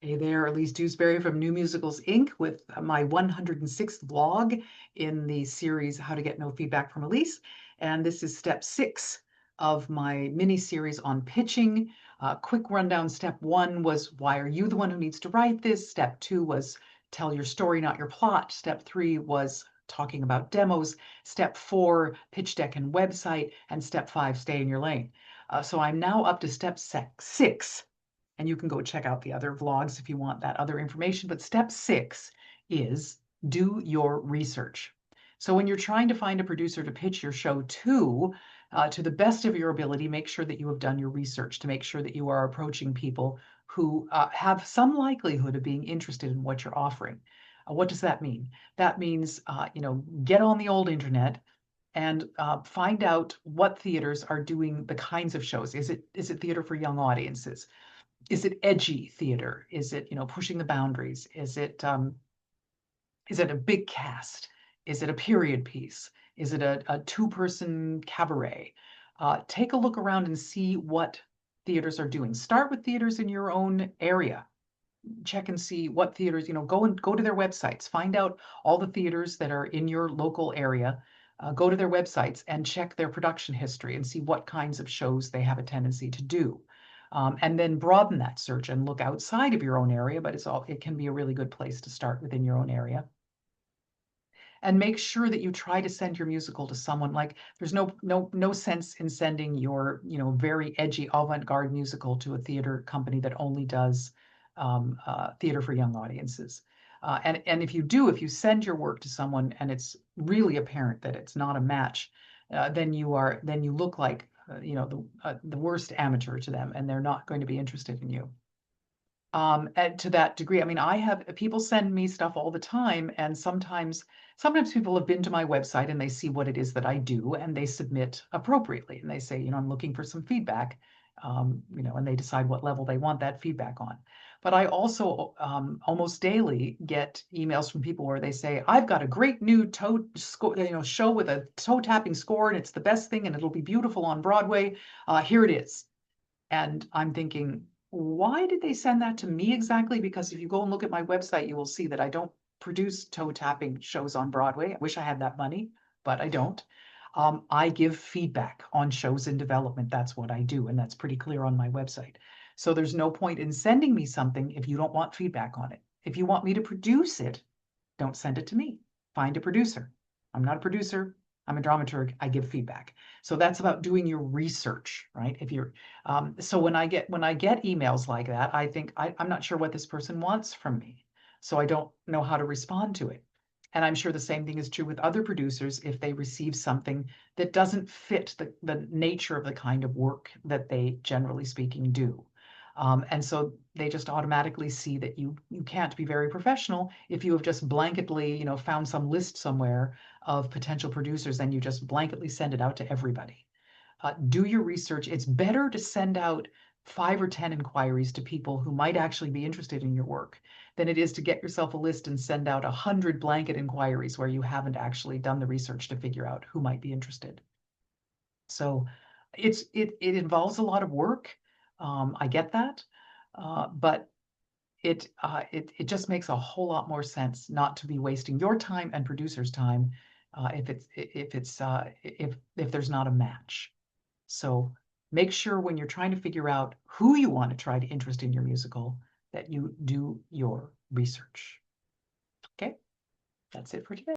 Hey there, Elise Dewsberry from New Musicals Inc. with my 106th vlog in the series How to Get No Feedback from Elise. And this is step 6 of my mini series on pitching. Quick rundown. Step 1 was, why are you the one who needs to write this? Step 2 was, tell your story, not your plot. Step 3 was talking about demos. Step 4, pitch deck and website. And step 5, stay in your lane. So I'm now up to step 6. And you can go check out the other vlogs if you want that other information. But step 6 is do your research. So when you're trying to find a producer to pitch your show to the best of your ability, make sure that you have done your research to make sure that you are approaching people who have some likelihood of being interested in what you're offering. What does that mean? That means, get on the old internet and find out what theaters are doing the kinds of shows. Is it theater for young audiences? Is it edgy theater? Is it, pushing the boundaries? Is it a big cast? Is it a period piece? Is it a two-person cabaret? Take a look around and see what theaters are doing. Start with theaters in your own area. Check and see what theaters, go to their websites. Find out all the theaters that are in your local area. Go to their websites and check their production history and see what kinds of shows they have a tendency to do. And then broaden that search and look outside of your own area, but it can be a really good place to start within your own area. And make sure that you try to send your musical to someone. Like, there's no sense in sending your very edgy avant-garde musical to a theater company that only does theater for young audiences. And if you send your work to someone and it's really apparent that it's not a match, then you look like the worst amateur to them, and they're not going to be interested in you. And to that degree, I mean, I have people send me stuff all the time, and sometimes people have been to my website and they see what it is that I do, and they submit appropriately, and they say, I'm looking for some feedback, and they decide what level they want that feedback on. But I also almost daily get emails from people where they say, I've got a great new show with a toe tapping score, and it's the best thing, and it'll be beautiful on Broadway. Here it is. And I'm thinking, why did they send that to me exactly? Because if you go and look at my website, you will see that I don't produce toe tapping shows on Broadway. I wish I had that money, but I don't. I give feedback on shows in development. That's what I do, and that's pretty clear on my website. So there's no point in sending me something if you don't want feedback on it. If you want me to produce it, don't send it to me. Find a producer. I'm not a producer. I'm a dramaturg. I give feedback. So that's about doing your research, right? If you're so when I get emails like that, I think I'm not sure what this person wants from me, so I don't know how to respond to it. And I'm sure the same thing is true with other producers if they receive something that doesn't fit the nature of the kind of work that they, generally speaking, do. And so they just automatically see that you can't be very professional if you have just blanketly, found some list somewhere of potential producers and you just blanketly send it out to everybody. Do your research. It's better to send out 5 or 10 inquiries to people who might actually be interested in your work than it is to get yourself a list and send out 100 blanket inquiries where you haven't actually done the research to figure out who might be interested. So it involves a lot of work. I get that, but it just makes a whole lot more sense not to be wasting your time and producers' time if there's not a match. So make sure when you're trying to figure out who you want to try to interest in your musical that you do your research. Okay, that's it for today.